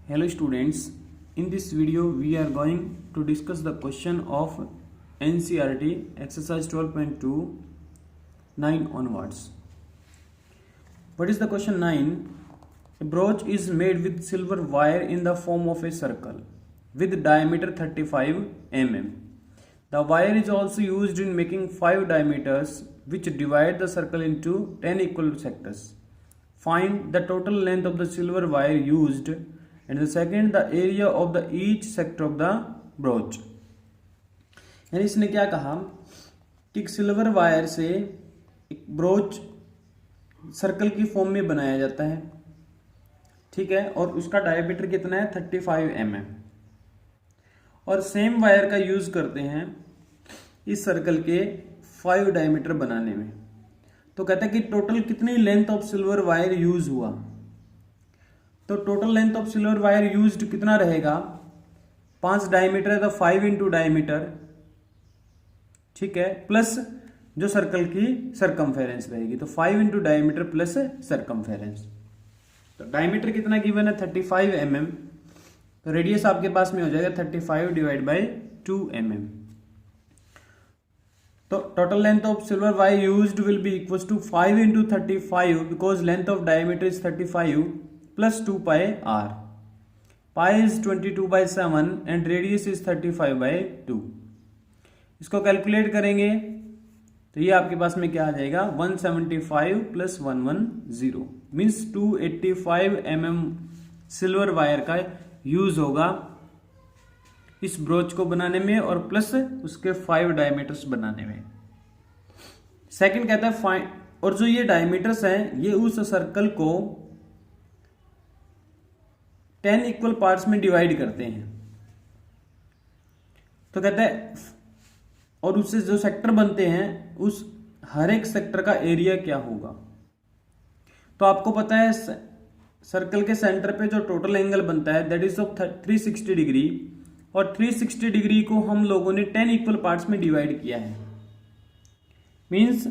Hello students, in this video we are going to discuss the question of NCERT exercise 12.2 9 onwards. What is the question 9? A brooch is made with silver wire in the form of a circle with diameter 35 mm. The wire is also used in making 5 diameters which divide the circle into 10 equal sectors. Find the total length of the silver wire used and the second the area of the each sector of the brooch. यानी इसने क्या कहा कि silver wire से एक broach circle की form में बनाया जाता है, ठीक है, और उसका डायमीटर कितना है 35 mm और सेम वायर का यूज करते हैं इस सर्कल के 5 डायमीटर बनाने में। तो कहता है कि टोटल कितनी length of silver wire use हुआ, तो total length of silver wire used कितना रहेगा, 5 डायमीटर है तो 5 इंटू डायमीटर, ठीक है, प्लस जो सर्कल की सरकमफेरेंस रहेगी तो 5 इंटू डायमीटर प्लस सरकमफेरेंस। तो डायमीटर कितना गिवन है 35 mm, तो रेडियस आपके पास में हो जाएगा 35 डिवाइड बाई 2 mm। तो total length of silver wire used will be equals to 5 into 35 because length of diameter is 35 plus 2 pi r. Pi is 22/7 and radius is 35/2. इसको कैलकुलेट करेंगे तो ये आपके पास में क्या आ जाएगा 175 plus 110 means 285 mm silver wire का यूज होगा इस ब्रोच को बनाने में और प्लस उसके 5 डायमीटर्स बनाने में। सेकंड कहता है फाइंड, और जो ये डायमीटर्स हैं ये उस सर्कल को 10 इक्वल पार्ट्स में डिवाइड करते हैं। तो कहता है और उससे जो सेक्टर बनते हैं उस हर एक सेक्टर का एरिया क्या होगा। तो आपको पता है सर्कल के सेंटर पे जो टोटल एंगल बनता है दैट इज ऑफ 360 डिग्री और 360 डिग्री को हम लोगों ने 10 इक्वल पार्ट्स में डिवाइड किया है। मींस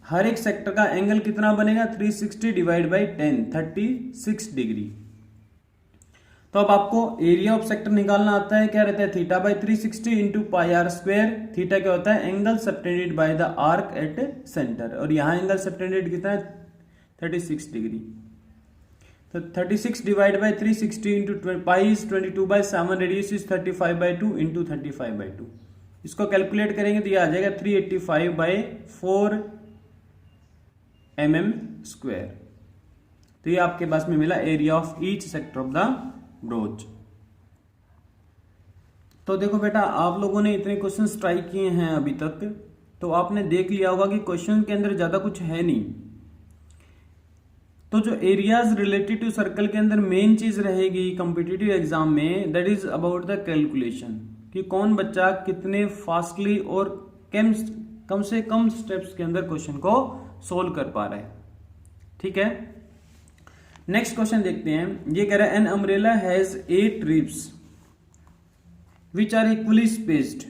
हर एक सेक्टर का एंगल कितना बनेगा 360 डिवाइड बाई 10 36 डिग्री। तो अब आपको एरिया ऑफ सेक्टर निकालना आता है, क्या रहता है theta by 360 into pi are square. Theta क्या होता है angle subtended by the arc at centre, और यहां एंगल सबटेंडेड कितना है 36 डिग्री। तो 36 divide by 360 into pi is 22/7, radius is 35/2 into 35/2। इसको कैलकुलेट करेंगे तो ये आ जाएगा 385/4 mm स्क्वायर। तो ये आपके पास में मिला area of each sector of the broach. तो देखो बेटा, आप लोगों ने इतने क्वेश्चंस ट्राई किए हैं अभी तक, तो आपने देख लिया होगा कि क्वेश्चन के अंदर ज्यादा कुछ है नहीं। तो जो एरियाज रिलेटेड टू सर्कल के अंदर मेन चीज रहेगी कॉम्पिटिटिव एग्जाम में that is about the calculation, कि कौन बच्चा कितने फास्टली और कम से कम स्टेप्स के अंदर क्वेश्चन को सोल्व कर पा रहा है, ठीक है। नेक्स्ट क्वेश्चन देखते हैं। ये कह रहा है an umbrella has 8 ribs which are equally spaced,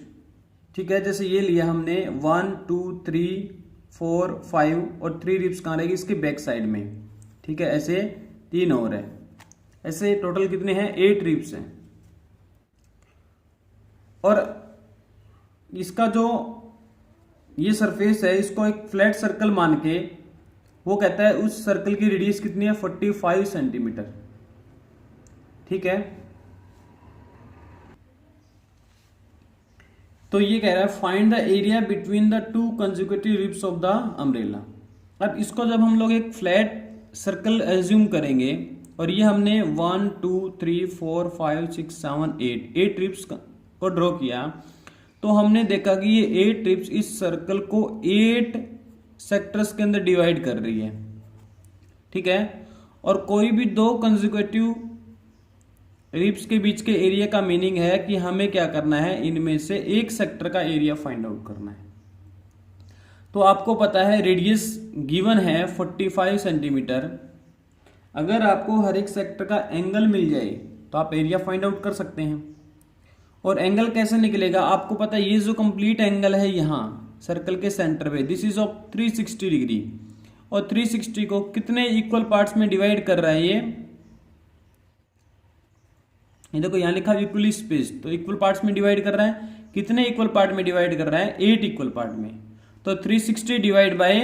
ठीक है। जैसे ये लिया हमने 1 2 3 4 5 और 3 रिब्स कहाँ रहेगी इसके बैक साइड में, ठीक है। ऐसे 3 और है, ऐसे टोटल कितने हैं 8 रिब्स हैं। और इसका जो ये सरफेस है इसको एक फ्लैट सर्कल मान के वो कहता है उस सर्कल की रेडियस कितनी है 45 सेंटीमीटर, ठीक है। तो ये कह रहा है find the area between the 2 consecutive ribs of the umbrella. अब इसको जब हम लोग एक फ्लैट सर्कल एज्यूम करेंगे और ये हमने 1 2 3 4 5 6 7 8 रिब्स को ड्रॉ किया, तो हमने देखा कि ये 8 रिब्स इस सर्कल को 8 सेक्टर्स के अंदर डिवाइड कर रही है, ठीक है। और कोई भी 2 कंसेक्यूटिव रिब्स के बीच के एरिया का मीनिंग है कि हमें क्या करना है, इनमें से एक सेक्टर का एरिया फाइंड आउट करना है। तो आपको पता है रेडियस गिवन है 45 सेंटीमीटर। अगर आपको हर एक सेक्टर का एंगल मिल जाए तो आप एरिया फाइंड आउट कर सकते हैं। और एंगल कैसे निकलेगा, आपको पता है ये जो कंप्लीट एंगल है यहां सर्कल के सेंटर पे दिस इज ऑफ 360 डिग्री, और 360 को कितने इक्वल पार्ट्स में डिवाइड कर रहा है ये ये देखो यहाँ लिखा इक्वली स्पेस, तो इक्वल पार्ट्स में डिवाइड कर रहा है। कितने इक्वल पार्ट में डिवाइड कर रहा है? 8 इक्वल पार्ट में। तो 360 divide by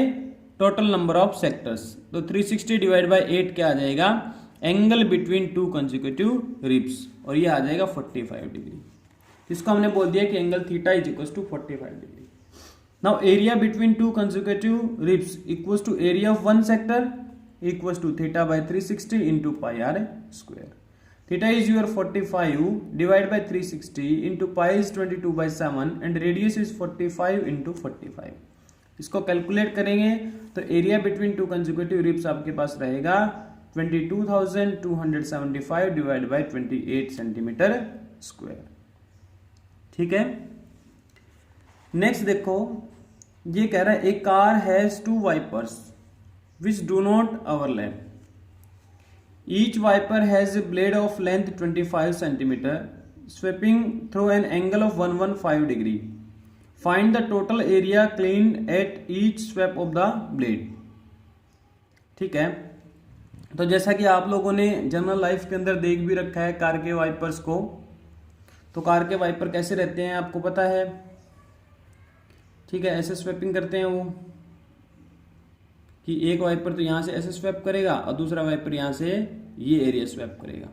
total number of sectors, तो 360 डिवाइड बाय 8 क्या आ जाएगा? Angle between two consecutive ribs, और ये आ जाएगा 45 डिग्री। इसको हमने बोल दिया कि angle theta is equal to 45 degree. Now area between two consecutive ribs equals to area of one sector equals to theta by 360 into pi are square. Theta is your 45 divided by 360 into pi is 22 by 7 and radius is 45 into 45। इसको calculate करेंगे तो area between two consecutive ribs आपके पास रहेगा 22,275 divide by 28 centimetre square. ठीक है, next देखो, ये कह रहा है a car has 2 wipers which do not overlap. Each wiper has a blade of length 25 cm sweeping through an angle of 115 degree. Find the total area cleaned at each sweep of the blade. ठीक है, तो जैसा कि आप लोगों ने general life के अंदर देख भी रखा है कार के वाइपर्स को, तो कार के वाइपर कैसे रहते हैं आपको पता है। ठीक है, ऐसे स्वेपिंग करते हैं वो, कि एक वाइपर तो यहां से ऐसे स्वैप करेगा और दूसरा वाइपर यहां से ये एरिया स्वैप करेगा।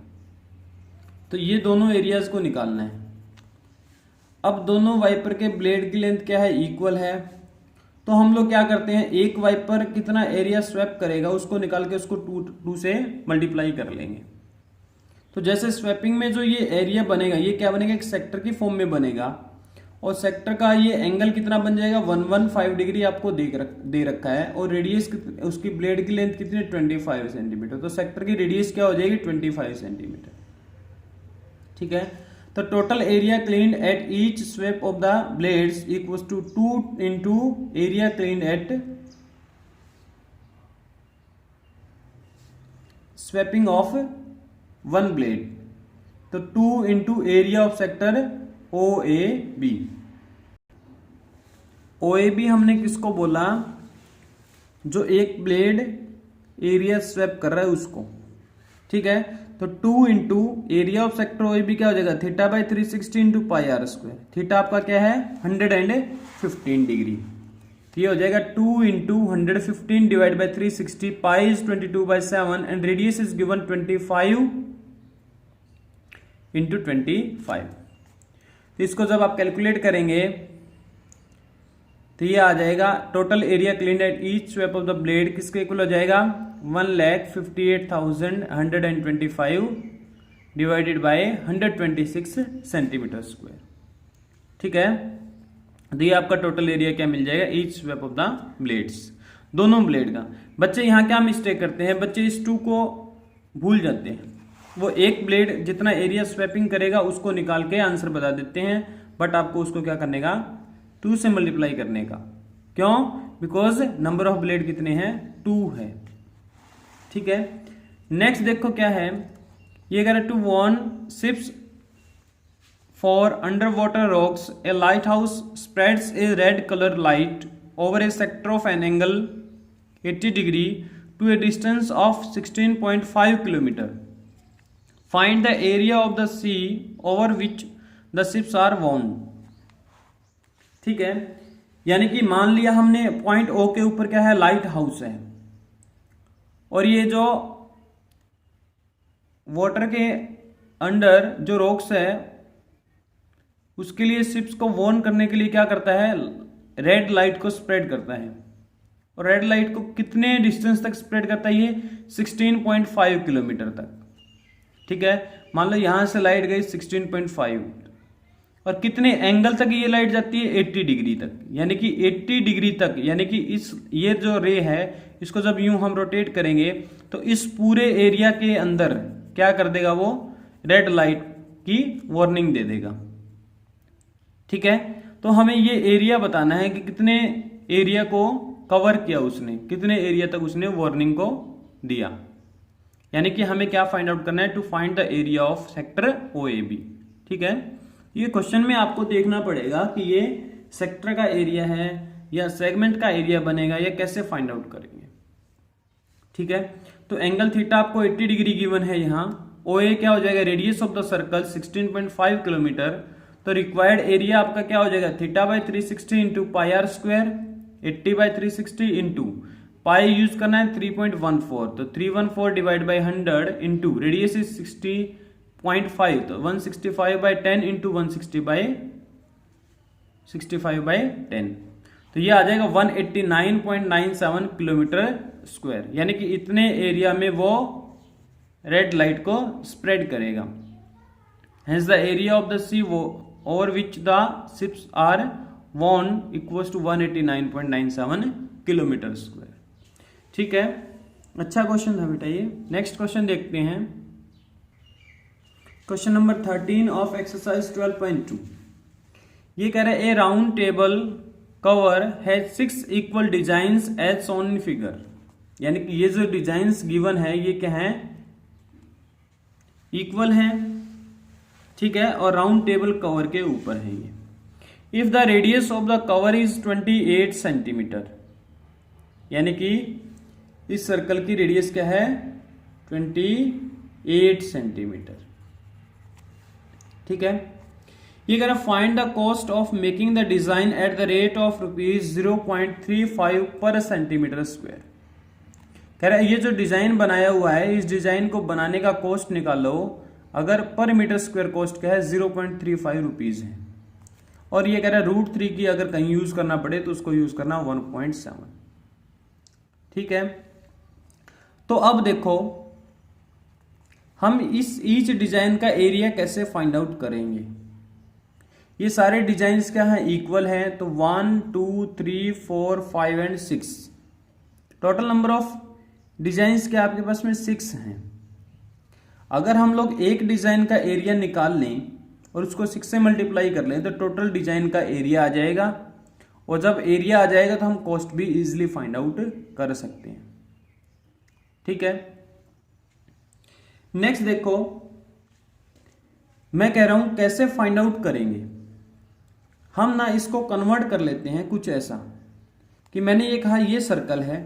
तो ये दोनों एरियाज को निकालना है। अब दोनों वाइपर के ब्लेड की लेंथ क्या है? इक्वल है। तो हम लोग क्या करते हैं, एक वाइपर कितना एरिया स्वैप करेगा उसको निकाल के उसको 2 से मल्टीप्लाई कर लेंगे। तो जैसे स्वैपिंग में जो ये एरिया बनेगा, ये क्या बनेगा? एक सेक्टर की फॉर्म में बनेगा, और सेक्टर का ये एंगल कितना बन जाएगा? 115 डिग्री आपको दे रखा है, और रेडियस उसकी ब्लेड की लेंथ कितनी? 25 सेंटीमीटर। तो सेक्टर की रेडियस क्या हो जाएगी? 25 सेंटीमीटर। ठीक है, तो total area cleaned at each sweep of the blades equals to 2 into area cleaned at sweeping of one blade, तो 2 into area of sector OAB। OAB हमने किसको बोला? जो एक ब्लेड एरिया स्वैप कर रहा है उसको। ठीक है, तो 2 into area of sector OAB क्या हो जाएगा? Theta by 360 into pi are square. Theta आपका क्या है? 115 डिग्री। ये हो जाएगा 2 into 115 divide by 360, pi is 22 by 7 and radius is given 25 into 25। तो इसको जब आप कैलकुलेट करेंगे तो ये आ जाएगा total area cleaned at each sweep of the blade किसके इक्वल हो जाएगा? 1,58,125 डिवाइडेड बाय 126 सेंटीमीटर स्क्वायर। ठीक है, तो ये आपका टोटल एरिया क्या मिल जाएगा? Each sweep of the blades, दोनों ब्लेड का। बच्चे यहाँ क्या मिस्टेक करते हैं? बच्चे इस 2 को भूल जाते हैं। वो एक ब्लेड जितना एरिया स्वैपिंग करेगा उसको निकाल के आंसर बता देते हैं, बट आपको उसको क्या करने का? 2 से मल्टीप्लाई करने का। क्यों? बिकॉज नंबर ऑफ ब्लेड कितने हैं? 2 है। ठीक है, नेक्स्ट देखो क्या है, ये कह रहा है to warn ships for underwater rocks a lighthouse spreads a red colour light over a sector of an angle 80 degree to a distance of 16.5 kilometre. Find the area of the sea over which the ships are warn. ठीक है, यानी कि मान लिया हमने point O के ऊपर क्या है? लाइट हाउस है, और ये जो वाटर के अंडर जो रॉक्स है उसके लिए शिप्स को वार्न करने के लिए क्या करता है? रेड लाइट को स्प्रेड करता है। और रेड लाइट को कितने डिस्टेंस तक स्प्रेड करता है? ये 16.5 किलोमीटर तक। ठीक है, मान लो यहां से लाइट गई 16.5, और कितने एंगल तक ये लाइट जाती है? 80 डिग्री तक, यानी कि 80 डिग्री तक, यानी कि ये जो रे है इसको जब यूं हम रोटेट करेंगे तो इस पूरे एरिया के अंदर क्या कर देगा? वो रेड लाइट की वार्निंग दे देगा। ठीक है, तो हमें ये एरिया बताना है कि कितने एरिया को कवर किया उसने, कितने एरिया तक उसने वार्निंग को दिया। यानी कि हमें क्या फाइंड आउट करना है? To find the area of sector OAB। ठीक है, ये क्वेश्चन में आपको देखना पड़ेगा कि ये सेक्टर का एरिया है या सेगमेंट का एरिया बनेगा, या कैसे फाइंड आउट करेंगे। ठीक है, तो एंगल थीटा आपको 80 डिग्री गिवन है यहाँ, ओ ए क्या हो जाएगा, radius of the circle 16.5 kilometre, तो रिक्वायर्ड एरिया आपका क्या हो जाएगा, theta by 360 into pi are square, 80 by 360 into pi use करना है 3.14, तो 314 divide by 100 into radius is 60.5, तो 165 बाई 10 इंटू 160 बाई 65 बाई 10, तो ये आ जाएगा 189.97 किलोमीटर स्क्वायर, यानी कि इतने एरिया में वो रेड लाइट को स्प्रेड करेगा। Hence the area of the sea over which the ships are warn equals to 189.97 kilometre square. ठीक है, अच्छा क्वेश्चन था बेटा ये। नेक्स्ट क्वेश्चन देखते हैं, क्वेश्चन नंबर 13 ऑफ एक्सरसाइज 12.2। ये कह रहा है a round table cover has 6 equal designs as shown in figure, यानी कि ये जो डिजाइंस गिवन है ये क्या है, इक्वल है, ठीक है, और राउंड टेबल कवर के ऊपर है ये। If the radius of the cover is 28 centimetre, यानी कि इस सर्कल की रेडियस क्या है 28 सेंटीमीटर, ठीक है। ये कह रहा find the cost of making the design at the rate of ₹0.35 पर सेंटीमीटर स्क्वायर। कह रहा है ये जो डिजाइन बनाया हुआ है, इस डिजाइन को बनाने का कॉस्ट निकालो, अगर पर मीटर स्क्वायर कॉस्ट क्या है 0.35 रुपीज है, और ये कह रहा है √3 की अगर कहीं यूज करना पड़े तो उसको यूज करना 1.7, ठीक है। तो अब देखो हम इस ईच डिजाइन का एरिया कैसे फाइंड आउट करेंगे। ये सारे डिजाइन्स क्या हैं, इक्वल हैं, तो 1 2 3 4 5 and 6, total number of designs क्या आपके पास में 6 हैं। अगर हम लोग एक डिजाइन का एरिया निकाल लें और उसको 6 से मल्टीप्लाई कर लें तो टोटल डिजाइन का एरिया आ जाएगा, और जब एरिया आ जाएगा तो हम कॉस्ट भी इजीली फाइंड आउट कर सकते हैं, ठीक है। नेक्स्ट देखो, मैं कह रहा हूं कैसे फाइंड आउट करेंगे। हम ना इसको कन्वर्ट कर लेते हैं कुछ ऐसा कि मैंने ये कहा ये सर्कल है,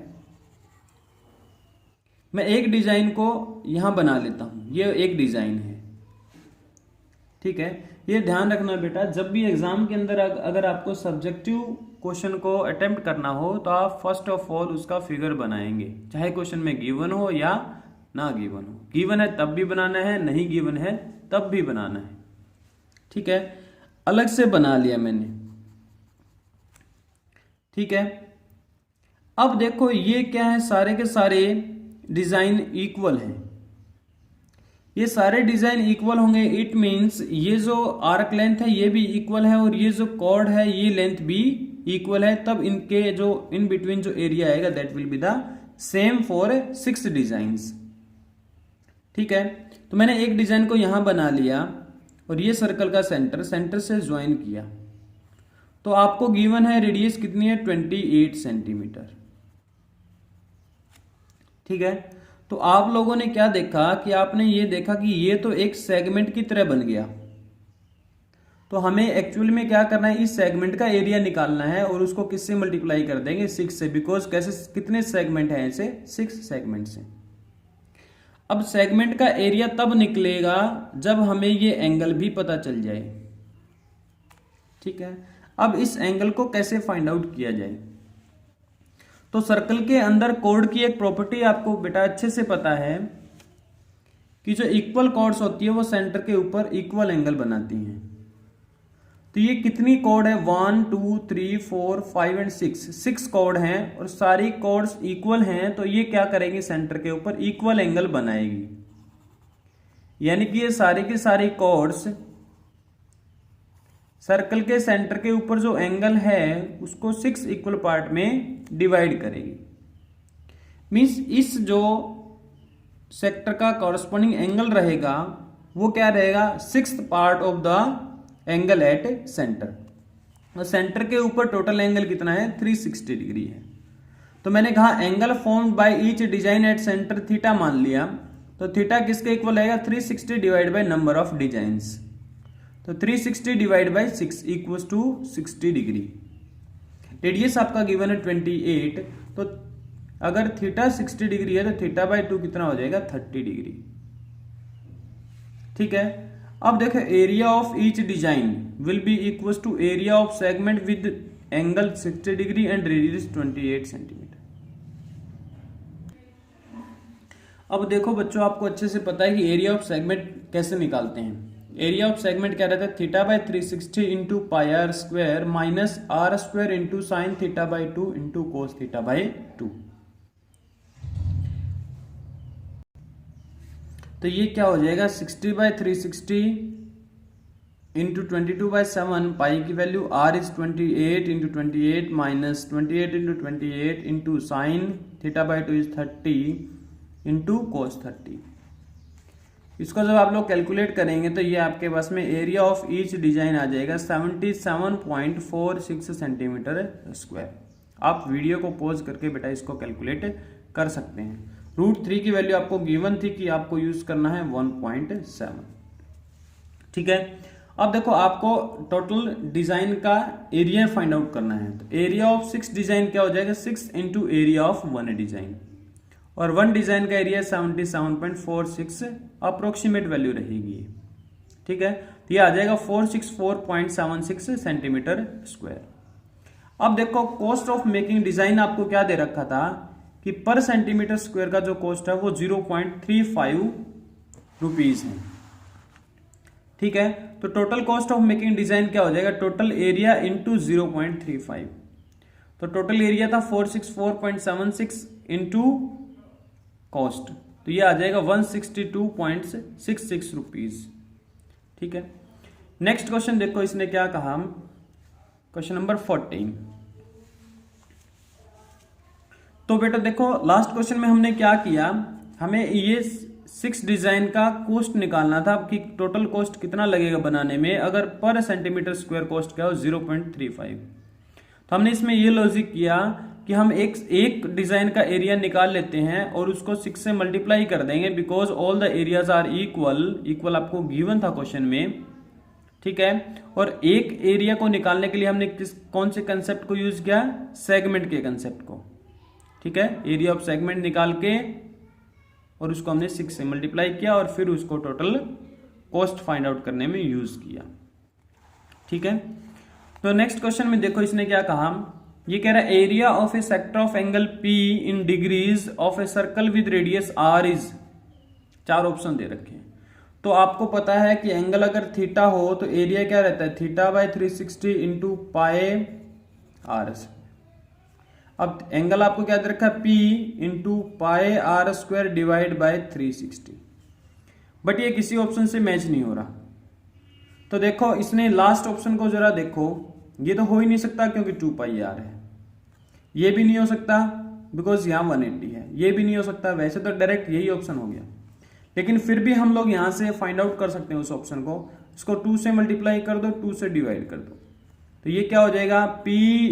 मैं एक डिजाइन को यहां बना लेता हूं, ये एक डिजाइन है, ठीक है। ये ध्यान रखना बेटा, जब भी एग्जाम के अंदर अगर आपको सब्जेक्टिव क्वेश्चन को अटेम्प्ट करना हो तो आप फर्स्ट ऑफ ऑल उसका फिगर बनाएंगे, चाहे क्वेश्चन में गिवन हो या ना गिवन हो। गिवन है तब भी बनाना है, नहीं गिवन है तब भी बनाना है, ठीक है। अलग से बना लिया मैंने, ठीक है। अब देखो ये क्या है, सारे के सारे डिजाइन इक्वल हैं, ये सारे डिजाइन इक्वल होंगे, इट मींस ये जो आर्क लेंथ है ये भी इक्वल है और ये जो कॉर्ड है ये लेंथ भी इक्वल है, तब इनके जो इन बिटवीन जो एरिया आएगा that will be the same for 6 designs, ठीक है। तो मैंने एक डिजाइन को यहां बना लिया और ये सर्कल का सेंटर से ज्वाइन किया, तो आपको गिवन है रेडियस कितनी है 28 सेंटीमीटर, ठीक है। तो आप लोगों ने क्या देखा कि आपने ये देखा कि ये तो एक सेगमेंट की तरह बन गया, तो हमें एक्चुअली में क्या करना है, इस सेगमेंट का एरिया निकालना है और उसको किससे मल्टीप्लाई कर देंगे 6 से, बिकॉज कैसे कितने सेगमेंट हैं ऐसे 6 सेगमेंट्स हैं। अब सेगमेंट का एरिया तब निकलेगा जब हमें ये एंगल भी पता चल जाए, ठीक है। अब इस एंगल को कैसे फाइंड आउट किया जाए, तो सर्कल के अंदर कोड की एक प्रॉपर्टी आपको बेटा अच्छे से पता है कि जो इक्वल कॉर्ड्स होती है वो सेंटर के ऊपर इक्वल एंगल बनाती हैं। तो ये कितनी कॉर्ड है 1 2 3 4 5 एंड 6 कॉर्ड हैं और सारी कॉर्ड्स इक्वल हैं, तो ये क्या करेंगे सेंटर के ऊपर इक्वल एंगल बनाएगी, यानी कि ये सारे के सारे कॉर्ड्स सर्कल के सेंटर के ऊपर जो एंगल है उसको 6 इक्वल पार्ट में डिवाइड करेगी। मींस इस जो सेक्टर का कॉरस्पॉन्डिंग एंगल रहेगा वो क्या रहेगा 6th part of the angle eight centre, और सेंटर के ऊपर टोटल एंगल कितना है 360 डिग्री है। तो मैंने कहा angle formed by each design at centre theta मान लिया, तो थीटा किसके इक्वल आएगा 360 divide by number of designs, तो 360 divide by 6 equals to 60 degree. Radius आपका गिवन है 28, तो अगर थीटा 60 डिग्री है तो थीटा बाय 2 कितना हो जाएगा 30 डिग्री, ठीक है। अब देखो area of each design will be equal to area of segment with angle 60 degree and radius 28 centimetre. अब देखो बच्चों, आपको अच्छे से पता है कि एरिया ऑफ सेगमेंट कैसे निकालते हैं। एरिया ऑफ सेगमेंट क्या रहता है, theta by 360 into pi are square minus r square into sine theta by 2 into cos theta by 2। तो ये क्या हो जाएगा, 60 बाई 360 इंटू 22/7, पाई की value r is 28 into 28 minus 28 into 28 into sine theta by 2 is 30 into cos 30। इसको जब आप लोग कैलकुलेट करेंगे तो ये आपके पास में एरिया ऑफ ईच डिजाइन आ जाएगा 77.46 सेंटीमीटर स्क्वायर। आप वीडियो को पॉज करके बेटा इसको कैलकुलेट कर सकते हैं। √3 की वैल्यू आपको गिवन थी कि आपको यूज करना है 1.7। ठीक है। अब देखो आपको टोटल डिजाइन का एरिया फाइंड आउट करना है। तो एरिया ऑफ 6 डिजाइन क्या हो जाएगा, 6 इंटू एरिया ऑफ 1 डिजाइन, और 1 डिजाइन का एरिया 77.46 अप्रोक्सीमेट वैल्यू रहेगी। ठीक है, तो ये आ जाएगा 464.76 सेंटीमीटर स्क्वायर। अब देखो कॉस्ट ऑफ मेकिंग डिजाइन आपको क्या दे रखा था कि पर सेंटीमीटर स्क्वायर का जो कॉस्ट है वो 0.35 रुपीज है। ठीक है, तो total cost of making design क्या हो जाएगा, टोटल एरिया इंटू 0.35। तो टोटल एरिया था 464.76 इंटू कॉस्ट, तो ये आ जाएगा 162.66 रुपीज। ठीक है, नेक्स्ट क्वेश्चन देखो इसने क्या कहा, क्वेश्चन नंबर 14। तो बेटा देखो लास्ट क्वेश्चन में हमने क्या किया, हमें ये 6 डिजाइन का कॉस्ट निकालना था कि टोटल कॉस्ट कितना लगेगा बनाने में, अगर पर सेंटीमीटर स्क्वायर कॉस्ट क्या हो 0.35। तो हमने इसमें ये लॉजिक किया कि हम एक डिजाइन का एरिया निकाल लेते हैं और उसको 6 से मल्टीप्लाई कर देंगे, because all the areas are equal आपको गिवन था क्वेश्चन में। ठीक है, और एक एरिया को निकालने के लिए हमने कौन से कंसेप्ट को यूज किया, सेगमेंट के कंसेप्ट को। ठीक है, एरिया ऑफ सेगमेंट निकाल के और उसको हमने 6 से मल्टीप्लाई किया और फिर उसको टोटल कॉस्ट फाइंड आउट करने में यूज किया। ठीक है, तो नेक्स्ट क्वेश्चन में देखो इसने क्या कहा, ये कह रहा है area of a sector of angle P in degrees of a circle with radius R is, 4 option दे रखे हैं। तो आपको पता है कि एंगल अगर थीटा हो तो एरिया क्या रहता है, theta by 360 into pi r. अब एंगल आपको क्या दे रखा है, P into pi r square divide by 360, but ये किसी ऑप्शन से मैच नहीं हो रहा। तो देखो इसने लास्ट ऑप्शन को जरा देखो, ये तो हो ही नहीं सकता क्योंकि 2 पाई आर है, ये भी नहीं हो सकता बिकॉज यहाँ 180 है, ये भी नहीं हो सकता। वैसे तो डायरेक्ट यही ऑप्शन हो गया, लेकिन फिर भी हम लोग यहां से फाइंड आउट कर सकते हैं उस ऑप्शन को। इसको 2 से मल्टीप्लाई कर दो, 2 से डिवाइड कर दो, तो ये क्या हो जाएगा, P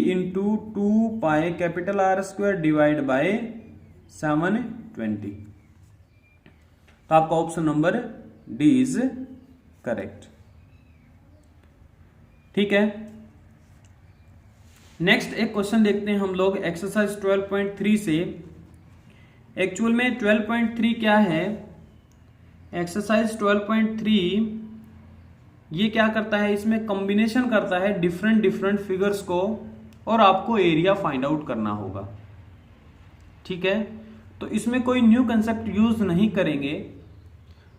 इंटू 2 पाए capital R square divide bye 720। तो आपका option number D is correct. ठीक है, नेक्स्ट एक क्वेश्चन देखते हैं हम लोग एक्सरसाइज 12.3 से। एक्चुअल में 12.3 क्या है, एक्सरसाइज 12.3 ये क्या करता है, इसमें कॉम्बिनेशन करता है डिफरेंट फिगर्स को और आपको एरिया फाइंड आउट करना होगा। ठीक है, तो इसमें कोई न्यू कंसेप्ट यूज नहीं करेंगे,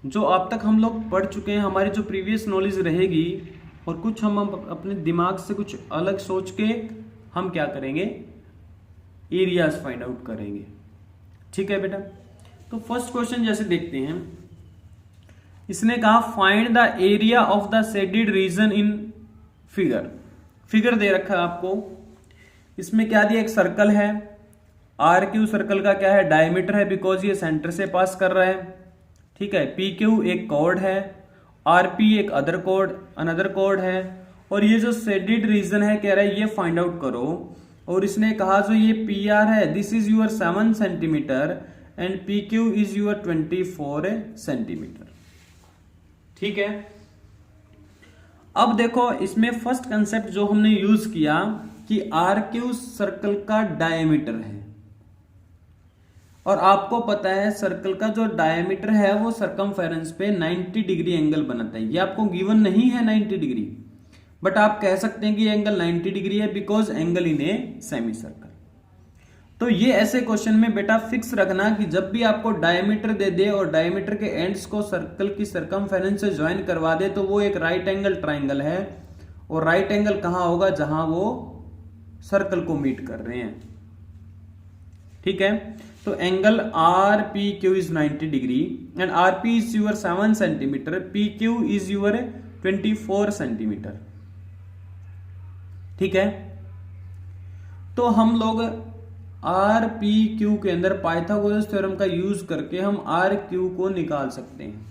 जो अब तक हम लोग पढ़ चुके हैं, हमारी जो प्रीवियस नॉलेज रहेगी, और कुछ हम अपने दिमाग से कुछ अलग सोच के हम क्या करेंगे, एरियाज फाइंड आउट करेंगे। ठीक है बेटा, तो फर्स्ट क्वेश्चन जैसे देखते हैं, इसने कहा find the area of the shaded region in figure दे रखा है आपको। इसमें क्या दिया, एक सर्कल है, आर क्यू सर्कल का क्या है, डायमीटर है, बिकॉज ये सेंटर से पास कर रहा है। ठीक है, पी क्यू एक कॉर्ड है, आर पी एक अनदर कॉर्ड है, और ये जो शेडेड रीजन है कह रहा है ये फाइंड आउट करो। और इसने कहा जो ये पी आर है this is your 7 centimetre and P Q is your 24 centimetre. ठीक है, अब देखो इसमें फर्स्ट कंसेप्ट जो हमने यूज किया कि आर क्यू सर्कल का डायमीटर है। और आपको पता है सर्कल का जो डायमीटर है वो सरकमफेरेंस पे 90 डिग्री एंगल बनाता है। ये आपको गिवन नहीं है 90 डिग्री, बट आप कह सकते हैं कि ये एंगल 90 डिग्री है because angle in a semi circle. तो ये ऐसे क्वेश्चन में बेटा फिक्स रखना कि जब भी आपको डायमीटर दे दे और डायमीटर के एंड्स को सर्कल की सरकमफेरेंस से ज्वाइन करवा दे तो वो एक राइट एंगल ट्राइंगल है। और राइट एंगल कहां होगा? जहां वो सर्कल को मीट कर रहे हैं। ठीक है, तो angle R P Q is 90 degree and R P is your 7 centimetre, P Q is your 24 centimetre. ठीक है, तो हम लोग आर पी क्यू के अंदर पाइथागोरस थ्योरम का यूज करके हम आर क्यू को निकाल सकते हैं।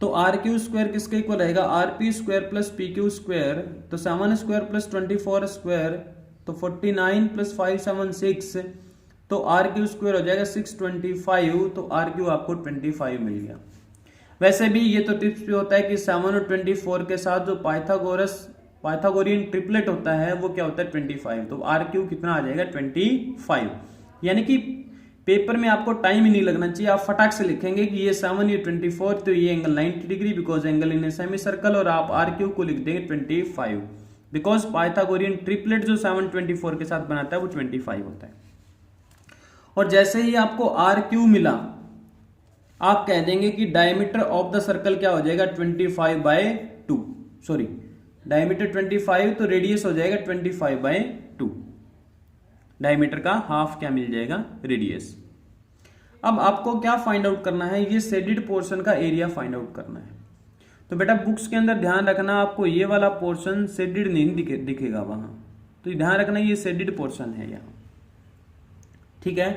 तो आर क्यू स्क्वायर किसके इक्वल रहेगा? R P square plus P Q square, तो 7 स्क्वायर प्लस 24 स्क्वायर, तो 49 प्लस 5 7 6, तो आर क्यू स्क्वायर हो जाएगा 625, तो आर क्यू आपको 25 मिल गया। वैसे भी ये तो टिप्स भी होता है कि 7 और 24 के साथ जो पाइथागोरियन ट्रिपलेट होता है वो क्या होता है? 25। तो आर क्यू कितना आ जाएगा? 25। यानी कि पेपर में आपको टाइम ही नहीं लगना चाहिए, आप फटाक से लिखेंगे कि ये 7 ये 24, तो ये angle 90 degree because angle in a semi circle, और आप आर क्यू को लिख देंगे 25 बिकॉज पाइथागोरियन ट्रिपलेट जो 7 24 के साथ बनाता है वो 25 होता है। और जैसे ही आपको आर क्यू मिला आप कह देंगे कि डायमीटर ऑफ द सर्कल क्या हो जाएगा? 25/2। सॉरी, डायमीटर 25 तो रेडियस हो जाएगा 25/2। डायमीटर का हाफ क्या मिल जाएगा? रेडियस। अब आपको क्या फाइंड आउट करना है? ये शेडेड पोर्शन का एरिया फाइंड आउट करना है। तो बेटा बुक्स के अंदर ध्यान रखना, आपको ये वाला पोर्शन शेडेड नहीं दिखेगा वहां, तो ध्यान रखना ये शेडेड पोर्शन है यहाँ। ठीक है,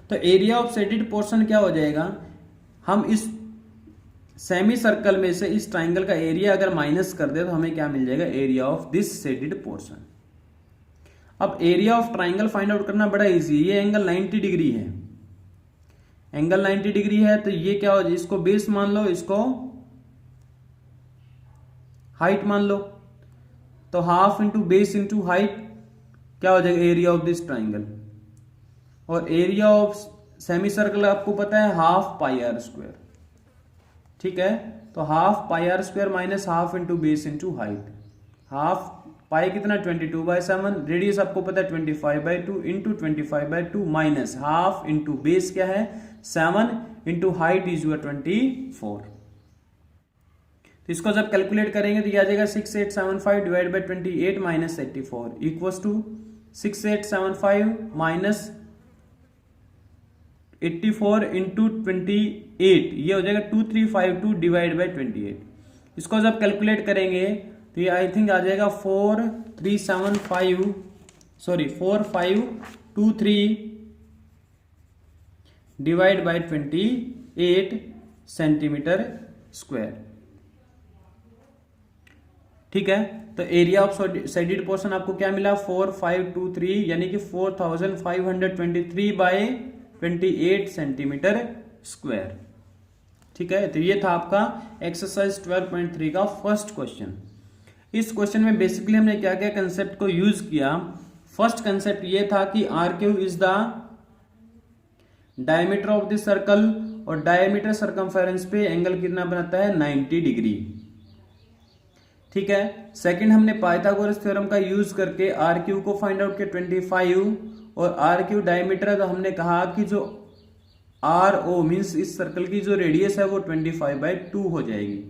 तो एरिया ऑफ शेडेड पोर्शन क्या हो जाएगा? हम इस सेमी सर्कल में से इस ट्राइंगल का एरिया अगर माइनस कर दे तो हमें क्या मिल जाएगा? Area of this shaded portion. अब area of triangle find out करना बड़ा इजी है। ये एंगल 90 डिग्री है, एंगल 90 डिग्री है, तो ये क्या हो जाए? इसको बेस मान लो, इसको हाइट मान लो, तो half into base into height क्या हो जाएगा? Area of this triangle. और एरिया ऑफ सेमी सर्कल आपको पता है हाफ पाई आर स्क्वायर। ठीक है, तो half pi are square minus half into base into height. Half pi कितना? 22/7, रेडियस आपको पता है 25/2 into 25/2 minus half into base क्या है? 7 इंटू हाइट इज यूर 24। तो इसको जब कैलकुलेट करेंगे तो ये आ जाएगा 6875 divide by 28 minus 84 equals to 6875 minus 84 into 28, ये हो जाएगा 2352 डिवाइड बाई 28। इसको जब कैलकुलेट करेंगे तो ये आई थिंक आ जाएगा 4523 डिवाइड बाई 28 सेंटीमीटर स्क्वायर। ठीक है, तो एरिया ऑफ शेडेड पोर्शन आपको क्या मिला? 4523 यानी कि 4523 बाय 28 सेंटीमीटर स्क्वायर। ठीक है, तो ये था आपका एक्सरसाइज 12.3 का फर्स्ट क्वेश्चन। इस क्वेश्चन में बेसिकली हमने क्या क्या कंसेप्ट को यूज किया? फर्स्ट कंसेप्ट ये था कि R Q is the diameter of the circle, और डायमीटर सरकमफेरेंस पे एंगल कितना बनाता है? 90 डिग्री। ठीक है, सेकंड हमने पाइथागोरस थ्योरम का यूज करके आर क्यू को फाइंड आउट किया 25, और आर क्यू डायमीटर है तो हमने कहा कि जो आर ओ मीन्स इस सर्कल की जो रेडियस है वो 25/2 हो जाएगी।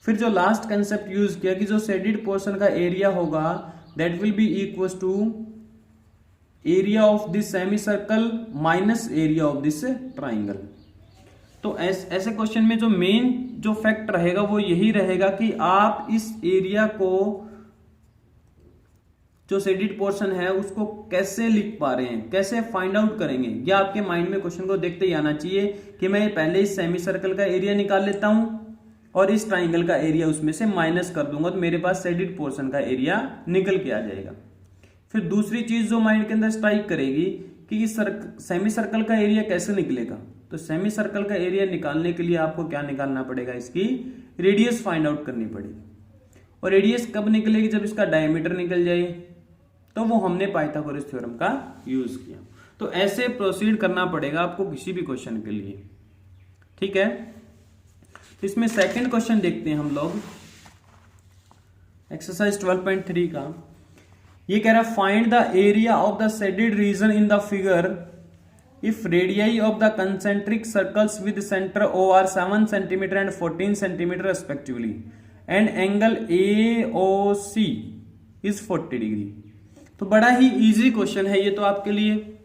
फिर जो लास्ट कंसेप्ट यूज किया कि जो शेडेड पोर्शन का एरिया होगा that will be equal to area of this semi circle minus area of this triangle. तो ऐसे क्वेश्चन में जो मेन जो फैक्ट रहेगा वो यही रहेगा कि आप इस एरिया को जो शेडेड पोर्शन है उसको कैसे लिख पा रहे हैं, कैसे फाइंड आउट करेंगे। या आपके माइंड में क्वेश्चन को देखते ही आना चाहिए कि मैं पहले इस सेमी सर्कल का एरिया निकाल लेता हूं और इस ट्राइंगल का एरिया उसमें से माइनस कर दूंगा, तो मेरे पास शेडेड पोर्शन का एरिया निकल के आ जाएगा। फिर दूसरी चीज जो माइंड के अंदर स्ट्राइक करेगी कि इस सेमी सर्कल का एरिया कैसे निकलेगा, तो सेमी सर्कल का एरिया निकालने के लिए आपको क्या निकालना पड़ेगा? इसकी रेडियस फाइंड आउट करनी पड़ेगी। और रेडियस कब निकलेगी? जब इसका डायमीटर निकल जाए। तो वो हमने पाइथागोरस थ्योरम का यूज किया। तो ऐसे प्रोसीड करना पड़ेगा आपको किसी भी क्वेश्चन के लिए, ठीक है। तो इसमें सेकंड क्वेश्चन देखते हैं हम लोग, एक्सरसाइज 12.3 का। ये कह रहा है find the area of the shaded region in the figure if radii of the concentric circles with centre O are 7 centimetre and 14 centimetre respectively and angle AOC is 40 degree. तो बड़ा ही इजी क्वेश्चन है ये तो आपके लिए।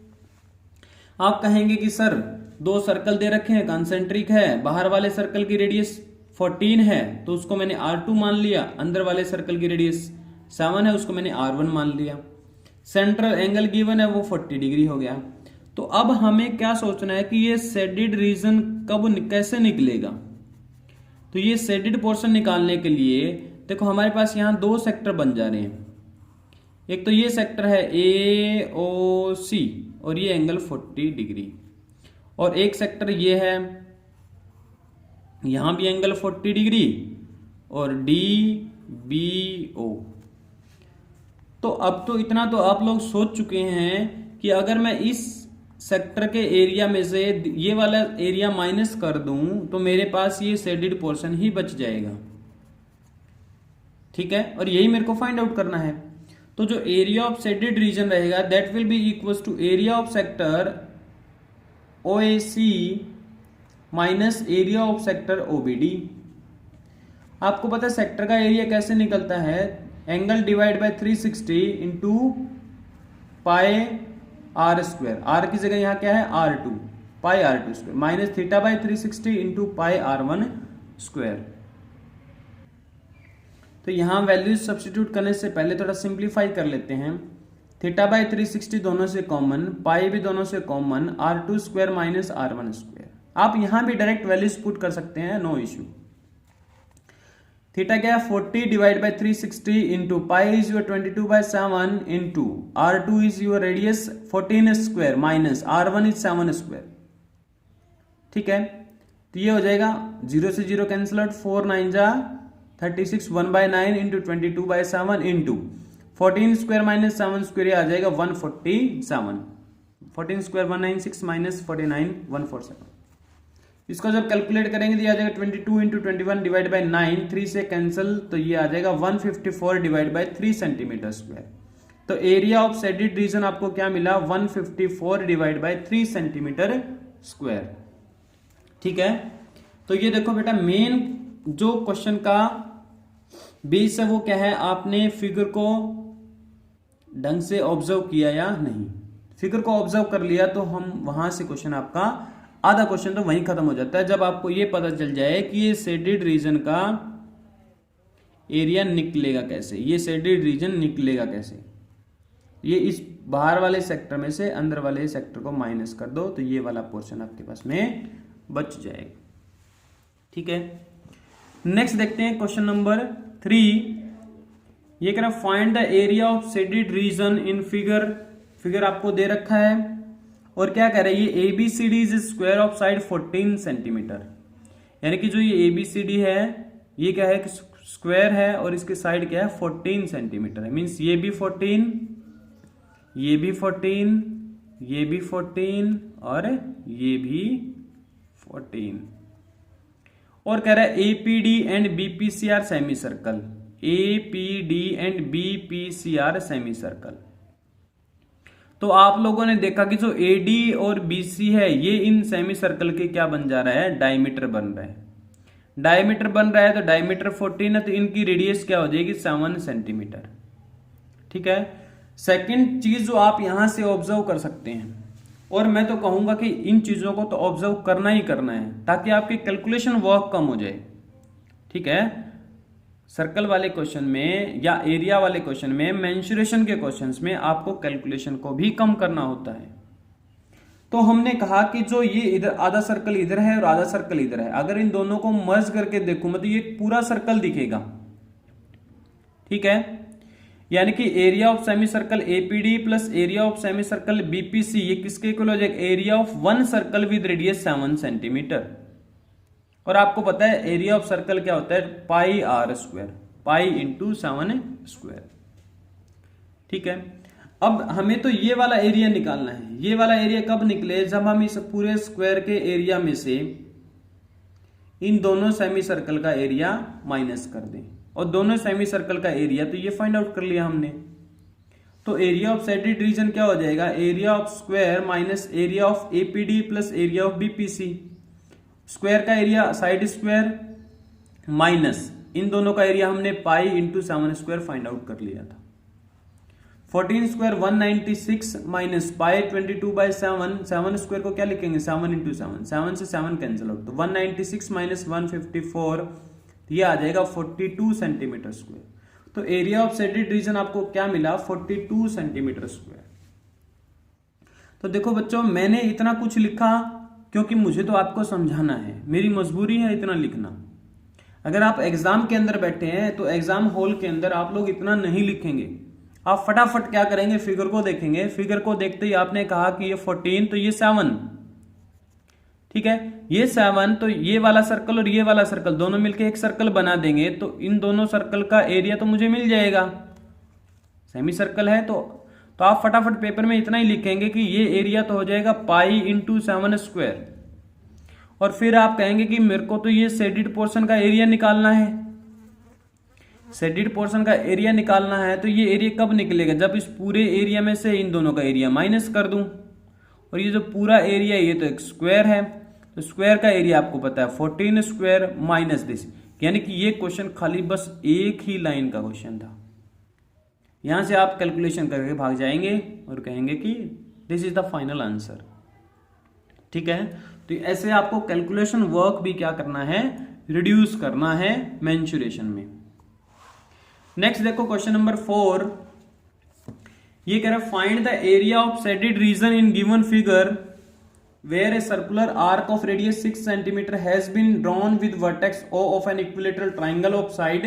आप कहेंगे कि सर दो सर्कल दे रखे हैं, कंसेंट्रिक है, बाहर वाले सर्कल की रेडियस 14 है तो उसको मैंने R2 मान लिया, अंदर वाले सर्कल की रेडियस 7 है उसको मैंने R1 मान लिया, सेंट्रल एंगल गिवन है वो 40 डिग्री हो गया। तो अब हमें क्या सोचना है कि ये शेडेड रीजन कैसे निकलेगा। तो ये शेडेड पोर्शन निकालने के लिए देखो हमारे पास यहां दो सेक्टर बन जा रहे हैं। एक तो ये सेक्टर है AOC और ये एंगल 40 डिग्री, और एक सेक्टर ये है, यहां भी एंगल 40 डिग्री और DBO। तो अब तो इतना तो आप लोग सोच चुके हैं कि अगर मैं इस सेक्टर के एरिया में से ये वाला एरिया माइनस कर दूं तो मेरे पास ये शेडेड पोर्शन ही बच जाएगा, ठीक है। और यही मेरे को फाइंड आउट करना है। तो जो एरिया ऑफ शेडेड रीजन रहेगा that will be equal to area of sector OAC minus area of sector OBD। आपको पता है सेक्टर का एरिया कैसे निकलता है, angle divide by 360 into pi R square, R की जगह यहां क्या है R2, pi R2 square minus theta by 360 into pi R1 square. तो यहां वैल्यूज सब्स्टिट्यूट करने से पहले थोड़ा सिंप्लीफाई कर लेते हैं। थीटा बाय 360 दोनों से कॉमन, पाई भी दोनों से common, R2 square minus R1 square. आप यहां भी डायरेक्ट वैल्यूज पुट कर सकते हैं, नो इश्यू। थीटा क्या है 40 divide by 360 into pi is your 22/7 into R2 is your radius 14 square minus R1 is 7 square, ठीक है। तो ये हो जाएगा 0 से 0 कैंसिल आउट, 4 9 जा 36, 1/9 into 22/7 into 14 square minus 7 square, आ जाएगा 147। 14 स्क्वायर 196 माइनस 49 147। इसको जब कैलकुलेट करेंगे तो ये आ जाएगा 22 इंटू 21 डिवाइड बाई 9, 3 से कैंसिल, तो ये आ जाएगा 154 डिवाइड बाई 3 सेंटीमीटर स्क्वायर। तो एरिया ऑफ शेडेड रीजन आपको क्या मिला 154 डिवाइड बाई 3 सेंटीमीटर स्क्वायर, ठीक है। तो ये देखो बेटा मेन जो क्वेश्चन का बेस है वो क्या है, आपने फिगर को ढंग से ऑब्जर्व किया या नहीं। फिगर को ऑब्जर्व कर लिया तो हम वहां से क्वेश्चन आपका आधा क्वेश्चन तो वहीं खत्म हो जाता है, जब आपको ये पता चल जाए कि ये शेडेड रीजन का एरिया निकलेगा कैसे, ये शेडेड रीजन निकलेगा कैसे। ये इस बाहर वाले सेक्टर में से अंदर वाले सेक्टर को माइनस कर दो तो ये वाला पोर्शन आपके पास में बच जाएगा, ठीक है। नेक्स्ट देखते हैं क्वेश्चन नंबर 3। ये कह रहा find the area of shaded region in figure. Figure आपको दे रखा है और क्या कह रहा है, ये ABCD is square of side 14 centimetre, यानी कि जो ये ABCD है ये क्या है कि स्क्वायर है और इसके साइड क्या है 14 सेंटीमीटर है। मीन्स ये भी 14, ये भी 14, ये भी 14 और ये भी 14। और कह रहा है APD and BPC are semi circle, APD and BPC are semi circle. तो आप लोगों ने देखा कि जो AD और BC है ये इन सेमी सर्कल के क्या बन जा रहा है, डायमीटर बन रहा है। डायमीटर बन रहा है तो डायमीटर 14 है तो इनकी रेडियस क्या हो जाएगी 7 सेंटीमीटर, ठीक है। सेकंड चीज जो आप यहां से ऑब्जर्व कर सकते हैं, और मैं तो कहूंगा कि इन चीजों को तो ऑब्जर्व करना ही करना है ताकि आपकी कैलकुलेशन वर्क कम हो जाए, ठीक है। सर्कल वाले क्वेश्चन में या एरिया वाले क्वेश्चन में, मेंसुरेशन के क्वेश्चंस में आपको कैलकुलेशन को भी कम करना होता है। तो हमने कहा कि जो ये इधर आधा सर्कल इधर है और आधा सर्कल इधर है, अगर इन दोनों को मर्ज करके देखूं मतलब ये पूरा सर्कल दिखेगा, ठीक है। यानी कि area of semi circle APD plus area of semi circle BPC ये किसके इक्वल हो जाएगा, area of one circle with radius 7 centimetre. और आपको पता है एरिया ऑफ सर्कल क्या होता है, पाई R square, pi into 7 square, ठीक है। अब हमें तो ये वाला एरिया निकालना है। ये वाला एरिया कब निकले, जब हम इस पूरे स्क्वायर के एरिया में से इन दोनों सेमी सर्कल का एरिया माइनस कर दें, और दोनों सेमी सर्कल का एरिया तो ये फाइंड आउट कर लिया हमने। तो एरिया ऑफ सेडेड रीजन क्या हो जाएगा, area of square minus area of APD plus area of BPC. Square का एरिया साइड स्क्वायर माइनस इन दोनों का एरिया हमने pi into 7 square find out कर लिया था। 14 स्क्वायर 196 माइनस पाई 22/7, 7 स्क्वायर को क्या लिखेंगे 7 इंटू 7, 7 से 7 कैंसिल आउट, तो 196 माइनस 154 ये आ जाएगा 42 सेंटीमीटर स्क्वायर। तो एरिया ऑफ सेडेड रीजन आपको क्या मिला 42 सेंटीमीटर स्क्वायर। तो देखो बच्चों, मैंने इतना कुछ लिखा क्योंकि मुझे तो आपको समझाना है, मेरी मजबूरी है इतना लिखना। अगर आप एग्जाम के अंदर बैठे हैं तो एग्जाम हॉल के अंदर आप लोग इतना नहीं लिखेंगे, आप फटाफट क्या करेंगे, फिगर को देखेंगे। फिगर को देखते ही आपने कहा कि ये 14 तो ये 7, ठीक है, ये 7 तो ये वाला सर्कल और ये वाला सर्कल दोनों मिलके एक सर्कल बना देंगे, तो इन दोनों सर्कल का एरिया तो मुझे मिल जाएगा, सेमी सर्कल है। तो आप फटाफट पेपर में इतना ही लिखेंगे कि ये एरिया तो हो जाएगा पाई इंटू 7 स्क्वायर, और फिर आप कहेंगे कि मेरे को तो ये शेडिड पोर्शन का एरिया निकालना है। शेडिड पोर्शन का एरिया निकालना है तो ये एरिया कब निकलेगा, जब इस पूरे एरिया में से इन दोनों का एरिया माइनस कर दूं। और ये जो पूरा एरिया ये तो एक स्क्वायर है, तो स्क्वायर का एरिया आपको पता है 14 स्क्वायर माइनस दिस, यानी कि ये क्वेश्चन खाली बस एक ही लाइन का क्वेश्चन था। यहां से आप कैलकुलेशन करके भाग जाएंगे और कहेंगे कि this is the final answer, ठीक है। तो ऐसे आपको कैलकुलेशन वर्क भी क्या करना है, रिड्यूस करना है मेंसुरेशन में। नेक्स्ट देखो क्वेश्चन नंबर 4, ये कह रहा है find the area of shaded region in given figure where a circular arc of radius 6 centimetre has been drawn with vertex O of an equilateral triangle of side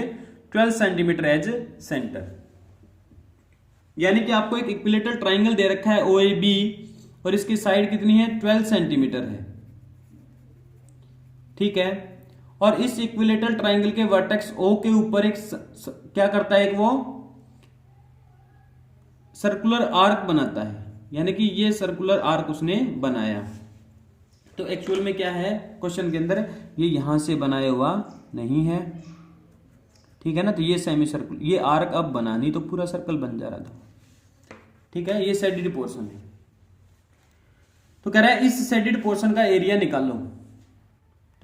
12 centimetre as centre. यानी कि आपको एक equilateral triangle दे रखा है OAB और इसकी side कितनी है 12 सेंटीमीटर है, ठीक है। और इस इक्विलेटरल ट्राइंगल के वर्टेक्स O के ऊपर एक क्या करता है, एक वो सर्कुलर आर्क बनाता है, यानी कि ये सर्कुलर आर्क उसने बनाया। तो एक्चुअल में क्या है क्वेश्चन के अंदर, ये यहां से बनाया हुआ नहीं है, ठीक है ना। तो ये सेमी सर्कुल, ये आर्क अब बना, नहीं तो पूरा सर्कल बन जा रहा था, ठीक है। ये शेडेड पोर्शन है, तो कह रहा है इस शेडेड पोर्शन का एरिया निकालो।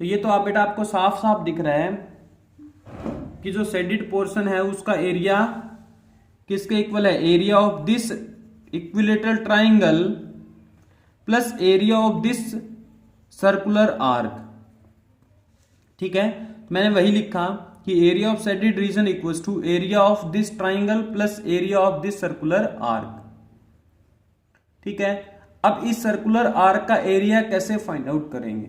तो ये तो आप बेटा आपको साफ साफ दिख रहा है कि जो शेडेड पोर्शन है उसका एरिया किसके इक्वल है, area of this equilateral triangle plus area of this circular arc, ठीक है। मैंने वही लिखा कि area of shaded region equals to area of this triangle plus area of this circular arc, ठीक है। अब इस सर्कुलर आर्क का एरिया कैसे फाइंड आउट करेंगे,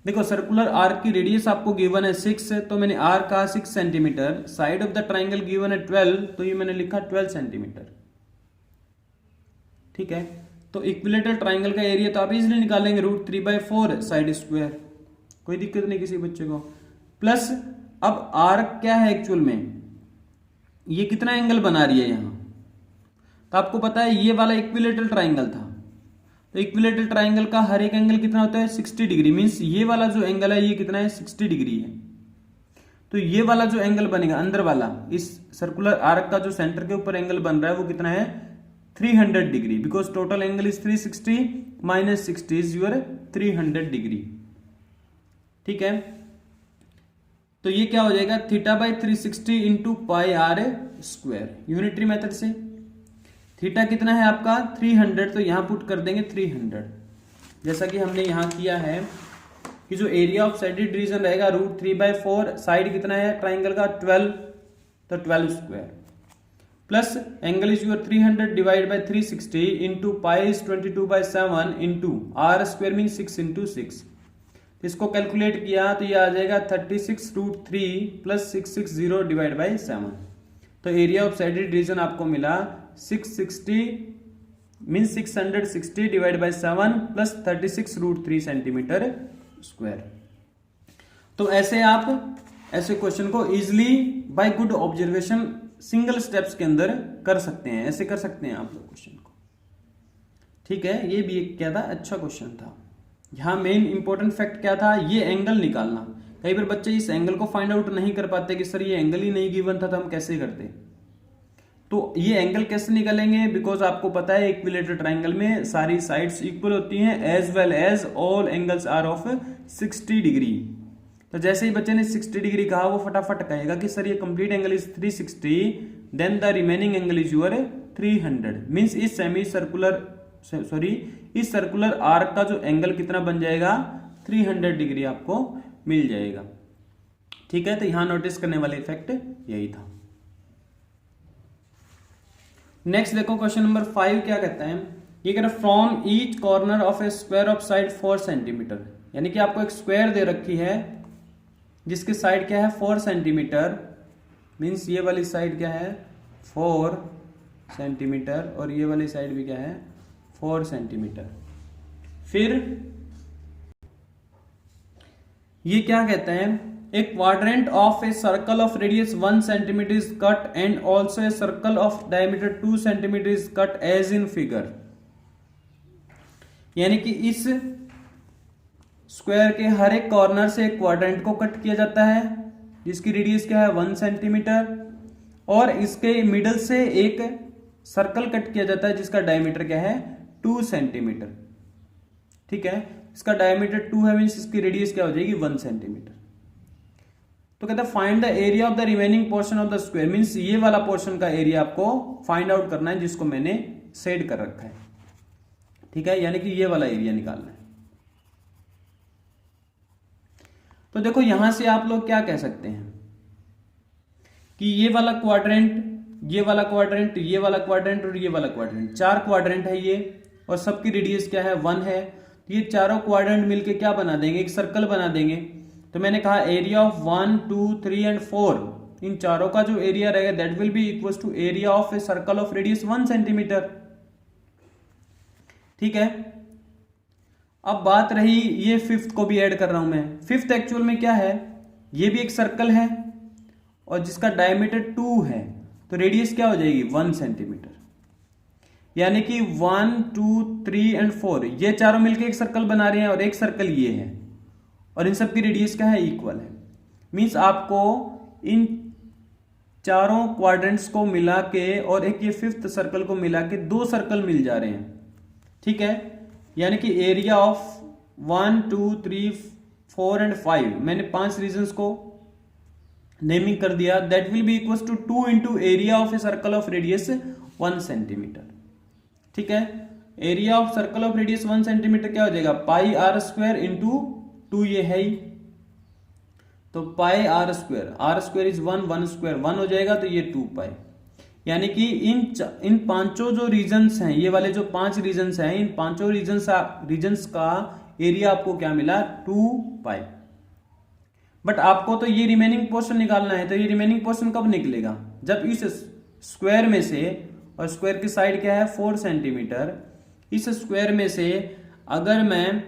देखो सर्कुलर आर्क की रेडियस आपको गिवन है 6, तो मैंने आर कहा 6 centimetre, side of the triangle given है 12, तो ये मैंने लिखा 12 सेंटीमीटर, ठीक है। तो इक्विलेटरल ट्राइंगल का एरिया तो आप इजीली निकालेंगे √3/4 साइड स्क्वायर, कोई दिक्कत नहीं किसी बच्चे को। प्लस अब आर्क क्या है एक्चुअल में, ये कितना एंगल बना रही है यहां, तो आपको पता है ये वाला इक्विलेटरल ट्राइंगल था, तो इक्विलेटरल ट्राइंगल का हर एक एंगल कितना होता है 60 डिग्री, मींस ये वाला जो एंगल है ये कितना है 60 डिग्री है। तो ये वाला जो एंगल बनेगा अंदर वाला, इस सर्कुलर आर्क का जो सेंटर के ऊपर एंगल बन रहा है वो कितना है 300 degree, because total angle is 360 minus 60 is your 300 degree, ठीक है। तो ये क्या हो जाएगा θ/360 into pi are square, unitary method से। थीटा कितना है आपका 300, तो यहां पुट कर देंगे 300, जैसा कि हमने यहां किया है कि जो एरिया ऑफ शेडेड रीजन रहेगा √3/4, साइड कितना है ट्राइंगल का 12, तो 12 square plus angle is your 300 divide by 360 into pi is 22/7 into R square mean 6 into 6। इसको कैलकुलेट किया तो ये आ जाएगा 36√3 प्लस 660 डिवाइड बाई 7। तो एरिया ऑफ शेडेड रीजन आपको मिला 660 mean 660 divide by 7 plus 36√3 centimetre square. तो ऐसे आप ऐसे क्वेश्चन को easily by good observation single steps के अंदर कर सकते हैं, ऐसे कर सकते हैं आप लोग क्वेश्चन को। ठीक है, ये भी एक क्या था, अच्छा क्वेश्चन था। यहाँ मेन इंपॉर्टेंट फैक्ट क्या था, ये एंगल निकालना। कई बार बच्चे इस एंगल को फाइंड आउट नहीं कर पाते कि सर ये एंगल ही नहीं गिवन था तो हम कैसे करते। तो ये एंगल कैसे निकालेंगे, बिकॉज आपको पता है इक्विलेटरल ट्राइंगल में सारी साइड्स इक्वल होती हैं, as well as all angles are of 60 degree. तो जैसे ही बच्चे ने 60 डिग्री कहा वो फटाफट कहेगा कि सर ये complete angle is 360, then the remaining angle is your 300। Means इस इस सर्कुलर आर्क का जो एंगल कितना बन जाएगा, 300 डिग्री आपको मिल जाएगा। ठीक है, तो यहां नोटिस करने वाले इफेक्ट यही था। नेक्स्ट देखो क्वेश्चन नंबर 5 क्या कहता है, ये कह रहा है from each corner of A square of side 4 centimetre. यानी कि आपको एक स्क्वायर दे रखी है जिसकी साइड क्या है 4 सेंटीमीटर। मीन्स ये वाली साइड क्या है 4 सेंटीमीटर और ये वाली साइड भी क्या है 4 सेंटीमीटर। फिर ये क्या कहता है, a quadrant of a circle of radius 1 centimetre is cut and also a circle of diameter 2 centimetre is cut as in figure. यानी कि इस स्क्वायर के हर एक कॉर्नर से एक क्वाड्रेंट को कट किया जाता है जिसकी रेडियस क्या है 1 सेंटीमीटर, और इसके मिडल से एक सर्कल कट किया जाता है जिसका डायमीटर क्या है 2 सेंटीमीटर। ठीक है, इसका डायमीटर 2 है, मींस इसकी रेडियस क्या हो जाएगी 1 सेंटीमीटर। तो कहता है find the area of the remaining portion of the square. Means ये वाला पोर्शन का एरिया आपको फाइंड आउट करना है जिसको मैंने सेट कर रखा है। ठीक है, यानी कि ये वाला एरिया निकालना है। तो देखो यहां से आप लोग क्या कह सकते हैं कि ये वाला क्वाड्रेंट, ये वाला क्वाड्रेंट, ये वाला क्वाड्रेंट और ये वाला क्वाड्रेंट, 4 क्वाड्रेंट है ये, और सबकी रेडियस क्या है 1 है। तो ये चारों क्वाड्रेंट मिलके क्या बना देंगे, एक सर्कल बना देंगे। तो मैंने कहा एरिया ऑफ 1, 2, 3 एंड 4, इन चारों का जो एरिया रहेगा that will be equal to area of a circle of radius 1 centimetre. ठीक है, अब बात रही ये 5th को भी ऐड कर रहा हूं मैं। 5th एक्चुअल में क्या है, ये भी एक सर्कल है और जिसका डायमीटर 2 है, तो रेडियस क्या हो जाएगी 1 सेंटीमीटर। यानी कि 1, 2, 3 एंड 4 ये चारों मिलकर एक सर्कल बना रहे हैं और एक सर्कल ये है, और इन सब की रेडियस क्या है इक्वल है। मींस आपको इन चारों क्वाड्रेंट्स को मिला के और एक ये 5th सर्कल को मिला के 2 सर्कल मिल जा रहे हैं। ठीक है, यानी कि एरिया ऑफ 1, 2, 3, 4 एंड 5, मैंने 5 रीजन्स को नेमिंग कर दिया, that will be equal to 2 into area of a circle of radius 1 centimetre. ठीक है, area of circle of radius 1 centimetre क्या हो जाएगा पाई आर स्क्वायर इंटू 2, ये है ही, तो पाई आर स्क्वायर इज 1, 1 स्क्वायर 1 हो जाएगा, तो ये 2 पाई। यानी कि इन पांचों जो रीजन्स हैं, ये वाले जो 5 रीजन्स हैं, इन पांचों रीजन्स का एरिया आपको क्या मिला 2 पाई। बट आपको तो ये रिमेनिंग पोर्शन निकालना है, तो ये रिमेनिंग पोर्शन कब निकलेगा, जब इस स्क्वायर में से, और स्क्वायर की साइड क्या है 4 सेंटीमीटर, इस स्क्वायर में से अगर मैं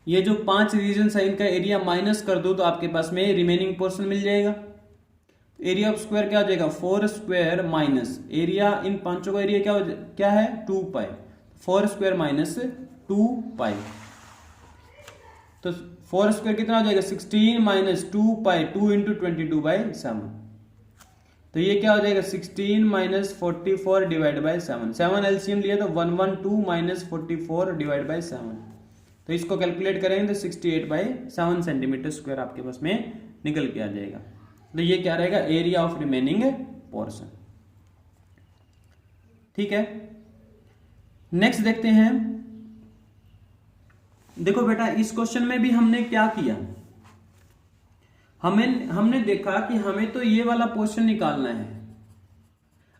ये जो 5 रीजन्स है इनका एरिया माइनस कर दूं तो आपके पास में रिमेनिंग पोर्शन मिल जाएगा। एरिया ऑफ स्क्वायर क्या हो जाएगा 4 स्क्वायर माइनस एरिया, इन पांचों का एरिया क्या है 2 पाई, 4 स्क्वायर माइनस 2 पाई। तो 4 स्क्वायर कितना हो जाएगा 16 माइनस 2 पाई, 2 इंटू 22/7। तो ये क्या हो जाएगा 16 माइनस 44 डिवाइड बाई 7, 7 एलसीएम लिया तो 112 माइनस 44 डिवाइड बाई 7। तो इसको कैलकुलेट करेंगे तो 68/7 सेंटीमीटर स्क्वायर आपके पास में निकल के आ जाएगा। तो ये क्या रहेगा एरिया ऑफ रिमेनिंग पोर्शन। ठीक है, नेक्स्ट देखते हैं। देखो बेटा इस क्वेश्चन में भी हमने क्या किया, हमने देखा कि हमें तो ये वाला पोर्शन निकालना है।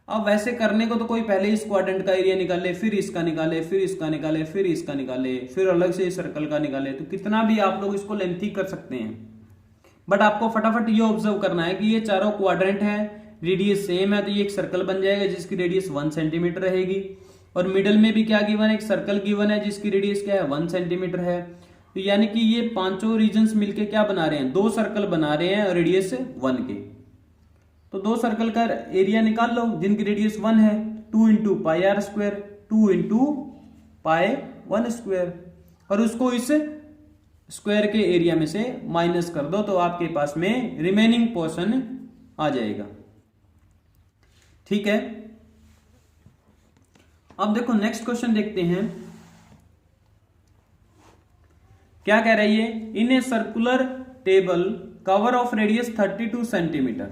अब वैसे करने को तो कोई पहले इस क्वाड्रेंट का एरिया निकाले, फिर इसका निकाले, फिर इसका निकाले, फिर इसका निकाले, फिर अलग से इस सर्कल का निकाले, तो कितना भी आप लोग इसको लेंथी कर सकते हैं। बट आपको फटाफट ये ऑब्जर्व करना है कि ये चारों क्वाड्रेंट है, रेडियस सेम है, तो ये एक सर्कल बन जाएगा जिसकी रेडियस 1 सेंटीमीटर रहेगी, और मिडल में भी क्या गिवन है एक सर्कल गिवन है जिसकी रेडियस क्या है 1 सेंटीमीटर है। तो यानी कि ये पांचों रीजन्स मिलके क्या बना रहे हैं 2 सर्कल बना रहे हैं रेडियस 1 के। तो दो सर्कल का एरिया निकाल लो जिनकी रेडियस 1 है। 2 into pi are square, 2 into pi 1 square, और उसको इस स्क्वायर के एरिया में से माइनस कर दो तो आपके पास में रिमेनिंग पोर्शन आ जाएगा। ठीक है, अब देखो नेक्स्ट क्वेश्चन देखते हैं क्या कह रही है। In a circular table cover of radius 32 centimetre.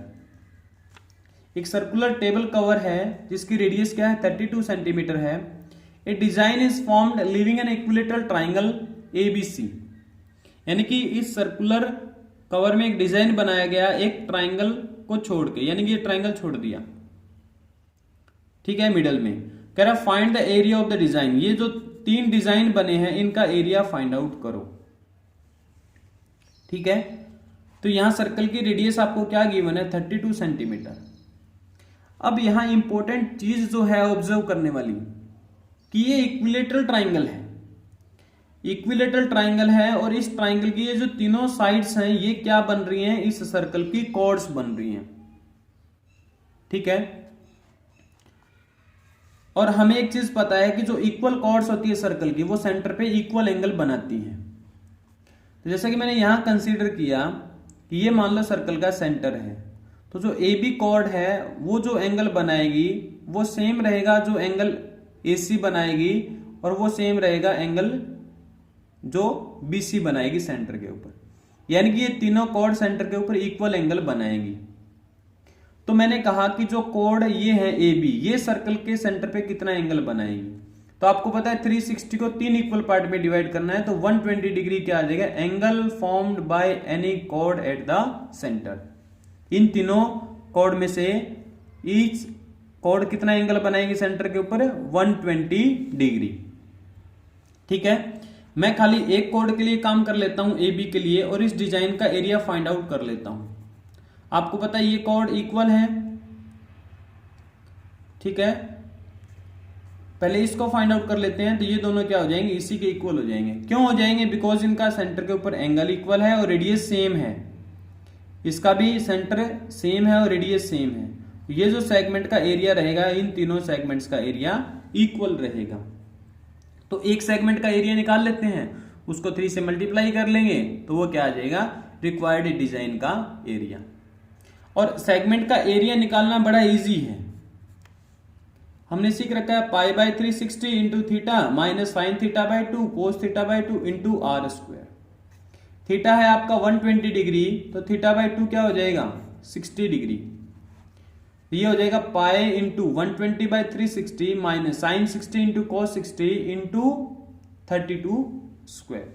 एक सर्कुलर टेबल कवर है जिसकी रेडियस क्या है 32 सेंटीमीटर है। A design is formed living an equilateral triangle ABC, यानी कि इस सर्कुलर कवर में एक डिजाइन बनाया गया एक ट्राइंगल को छोड़ के, यानी कि ये ट्राइंगल छोड़ दिया, ठीक है, मिडल में। कह रहा find the area of the design. ये जो 3 डिजाइन बने हैं इनका एरिया फाइंड आउट करो। ठीक है, तो यहां सर्कल की रेडियस आपको क्या गिवन है 32 सेंटीमीटर। अब यहां इंपॉर्टेंट चीज जो है ऑब्जर्व करने वाली कि ये इक्विलेटरल ट्राइंगल है, इक्विलेटरल ट्राइंगल है, और इस ट्राइंगल की ये जो तीनों साइड्स हैं ये क्या बन रही हैं, इस सर्कल की कॉर्ड्स बन रही हैं। ठीक है, और हमें एक चीज पता है कि जो इक्वल कॉर्ड्स होती है सर्कल की वो सेंटर पे इक्वल एंगल बनाती है। तो जैसा कि मैंने यहां कंसीडर किया कि ये मान लो सर्कल का सेंटर है, तो जो AB कॉर्ड है वो जो एंगल बनाएगी वो सेम रहेगा जो एंगल AC बनाएगी, और वो सेम रहेगा एंगल जो BC बनाएगी सेंटर के ऊपर, यानी कि ये तीनों कॉर्ड सेंटर के ऊपर इक्वल एंगल बनाएगी। तो मैंने कहा कि जो कॉर्ड ये है AB, ये सर्कल के सेंटर पे कितना एंगल बनाएगी। तो आपको पता है 360 को 3 इक्वल पार्ट में डिवाइड करना है, तो 120 डिग्री क्या आ जाएगा, angle formed by any chord at the centre. इन तीनों कॉर्ड में से ईच कॉर्ड कितना एंगल बनाएगी सेंटर के ऊपर, 120 डिग्री। ठीक है, मैं खाली एक कॉर्ड के लिए काम कर लेता हूं AB के लिए, और इस डिजाइन का एरिया फाइंड आउट कर लेता हूं। आपको पता है ये कॉर्ड इक्वल है, ठीक है, पहले इसको फाइंड आउट कर लेते हैं। तो ये दोनों क्या हो जाएंगे, इसी के इक्वल हो जाएंगे। क्यों हो जाएंगे, बिकॉज इनका सेंटर के ऊपर एंगल इक्वल है और रेडियस सेम है। इसका भी सेंटर सेम है और रेडियस सेम है। ये जो सेगमेंट का एरिया रहेगा इन तीनों सेगमेंट्स का एरिया इक्वल रहेगा। तो एक सेगमेंट का एरिया निकाल लेते हैं, उसको 3 से मल्टीप्लाई कर लेंगे तो वो क्या आ जाएगा, रिक्वायर्ड डिजाइन का एरिया। और सेगमेंट का एरिया निकालना बड़ा इजी है, हमने सीख रखा है pi by 360 into theta minus sine theta by 2 cos theta by 2 into R square. Theta है आपका 120 डिग्री, तो थीटा बाय 2 क्या हो जाएगा 60 डिग्री। ये हो जाएगा pi into 120 by 360 minus sine 60 into cos 60 into 32 square.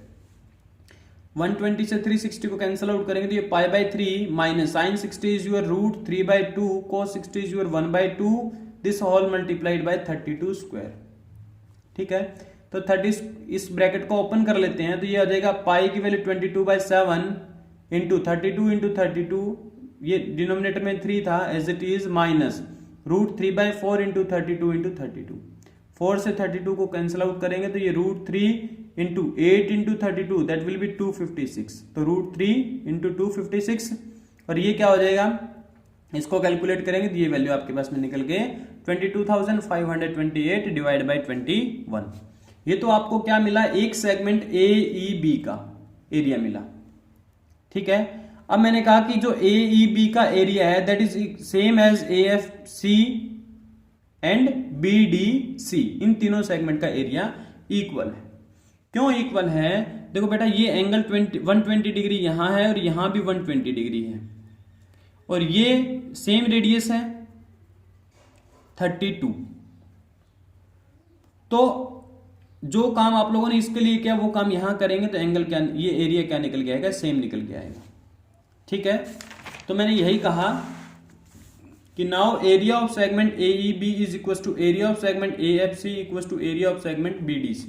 120 से 360 को कैंसिल आउट करेंगे तो ये pi by 3 minus sine 60 is your root 3 by 2 cos 60 is your 1 by 2 this whole multiplied by 32 square. ठीक है, तो 30 इस ब्रैकेट को ओपन कर लेते हैं तो ये आ जाएगा पाई की वैल्यू 22 बाय 7 इंटू 32 इंटू 32, ये डिनोमिनेटर में 3 था as it is, minus root 3 by 4 into 32 into 32। 4 से 32 को कैंसिल आउट करेंगे तो ये root 3 into 8 into 32 that will be 256। तो रूट 3 इंटू 256, और ये क्या हो जाएगा, इसको कैलकुलेट करेंगे तो ये वैल्यू आपके पास में निकल के 22,528 डिवाइड बाई 21। ये तो आपको क्या मिला, एक सेगमेंट AEB का एरिया मिला। ठीक है, अब मैंने कहा कि जो AEB का एरिया है that is same as AFC and BDC, इन तीनों सेगमेंट का एरिया इक्वल है। क्यों इक्वल है, देखो बेटा ये एंगल 120 डिग्री यहां है और यहां भी 120 डिग्री है, और ये सेम रेडियस है 32। तो जो काम आप लोगों ने इसके लिए किया वो काम यहां करेंगे तो एंगल क्या, ये एरिया क्या निकल के आएगा, सेम निकल के आएगा। ठीक है, तो मैंने यही कहा कि now area of segment AEB is equal to area of segment AFC equal to area of segment BDC।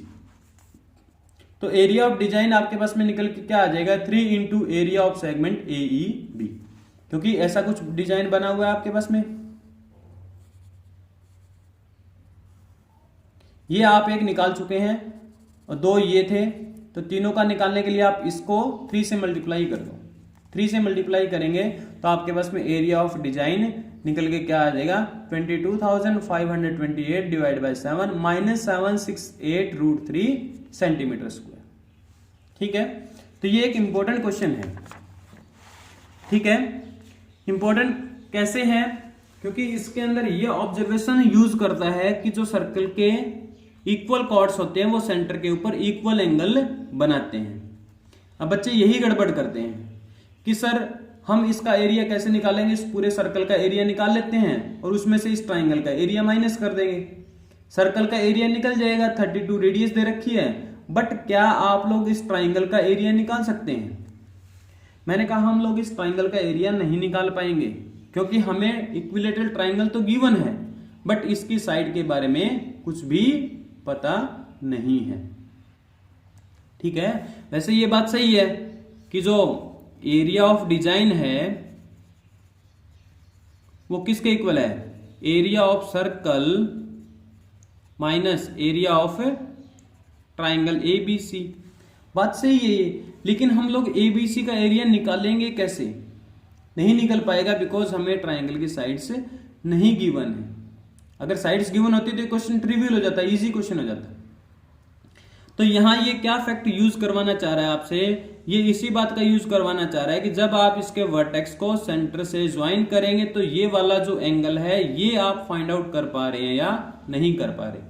तो एरिया ऑफ डिजाइन आपके पास में निकल के क्या आ जाएगा, 3 into area of segment AEB, क्योंकि ऐसा कुछ डिजाइन बना हुआ है आपके पास में। ये आप एक निकाल चुके हैं और 2 ये थे, तो तीनों का निकालने के लिए आप इसको 3 से मल्टीप्लाई कर दो। 3 से मल्टीप्लाई करेंगे तो आपके पास में एरिया ऑफ डिजाइन निकल के क्या आ जाएगा 22,528 डिवाइड बाई 7 -768√3 सेंटीमीटर स्क्वायर। ठीक है, तो ये एक इंपॉर्टेंट क्वेश्चन है। ठीक है, इंपॉर्टेंट कैसे है, क्योंकि इसके अंदर ये ऑब्जर्वेशन यूज करता है कि जो सर्कल के इक्वल कॉर्ड्स होते हैं वो सेंटर के ऊपर इक्वल एंगल बनाते हैं। अब बच्चे यही गड़बड़ करते हैं कि सर हम इसका एरिया कैसे निकालेंगे, इस पूरे सर्कल का एरिया निकाल लेते हैं और उसमें से इस ट्राइंगल का एरिया माइनस कर देंगे, सर्कल का एरिया निकल जाएगा। 32 रेडियस दे रखी है, बट क्या आप लोग इस ट्राइंगल का एरिया निकाल सकते हैं? मैंने कहा हम लोग इस ट्राइंगल का एरिया नहीं निकाल पाएंगे, क्योंकि हमें इक्विलेटरल ट्राइंगल तो गिवन है बट इसकी साइड के बारे में कुछ भी पता नहीं है। ठीक है, वैसे ये बात सही है कि जो एरिया ऑफ डिजाइन है वो किसके इक्वल है, area of circle minus area of triangle ABC। बात सही है ये, लेकिन हम लोग ABC का एरिया निकालेंगे कैसे? नहीं निकल पाएगा, बिकॉज हमें ट्राइंगल की साइड्स नहीं गिवन है। अगर साइड्स गिवन होती तो क्वेश्चन ट्रिवियल हो जाता, इजी क्वेश्चन हो जाता। तो यहां ये क्या फैक्ट यूज करवाना चाह रहा है आपसे, ये इसी बात का यूज करवाना चाह रहा है कि जब आप इसके वर्टेक्स को सेंटर से ज्वाइन करेंगे तो ये वाला जो एंगल है ये आप फाइंड आउट कर पा रहे हैं या नहीं कर पा रहे।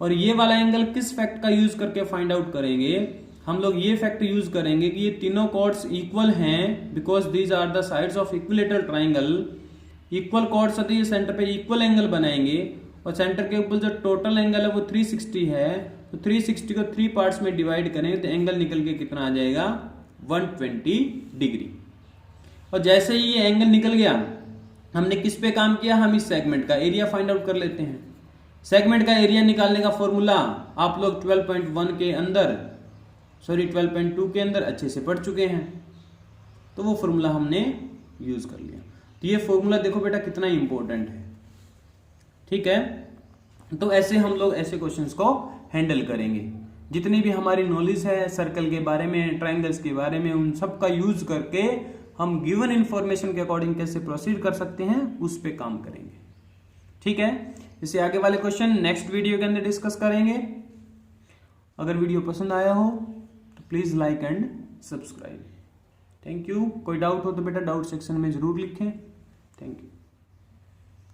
और ये वाला एंगल किस फैक्ट का यूज करके फाइंड आउट करेंगे, हम लोग ये फैक्ट यूज करेंगे कि ये तीनों कॉर्ड्स इक्वल हैं, because these are the sides of equilateral triangle. Equal chords होते हैं, सेंटर पे इक्वल एंगल बनाएंगे और सेंटर के ऊपर जो टोटल एंगल है वो 360 है, तो 360 को 3 पार्ट्स में डिवाइड करें तो एंगल निकल के कितना आ जाएगा 120 डिग्री। और जैसे ही ये एंगल निकल गया, हमने किस पे काम किया, हम इस सेगमेंट का एरिया फाइंड आउट कर लेते हैं। सेगमेंट का एरिया निकालने का फॉर्मूला आप लोग 12.1 के अंदर 12.2 के अंदर अच्छे से पढ़ चुके हैं, तो वो फॉर्मूला हमने यूज कर लिया। तो ये फॉर्मूला देखो बेटा कितना इंपॉर्टेंट है। ठीक है, तो ऐसे हम लोग ऐसे क्वेश्चंस को हैंडल करेंगे। जितनी भी हमारी नॉलेज है सर्कल के बारे में, ट्राइंगल्स के बारे में, उन सब का यूज करके हम गिवन इंफॉर्मेशन के अकॉर्डिंग कैसे प्रोसीड कर सकते हैं उस पे काम करेंगे। ठीक है, इससे आगे वाले क्वेश्चन नेक्स्ट वीडियो के अंदर डिस्कस करेंगे। अगर वीडियो पसंद आया हो तो please like and subscribe. Thank you. कोई डाउट हो तो बेटा डाउट सेक्शन में जरूर लिखें। Thank you.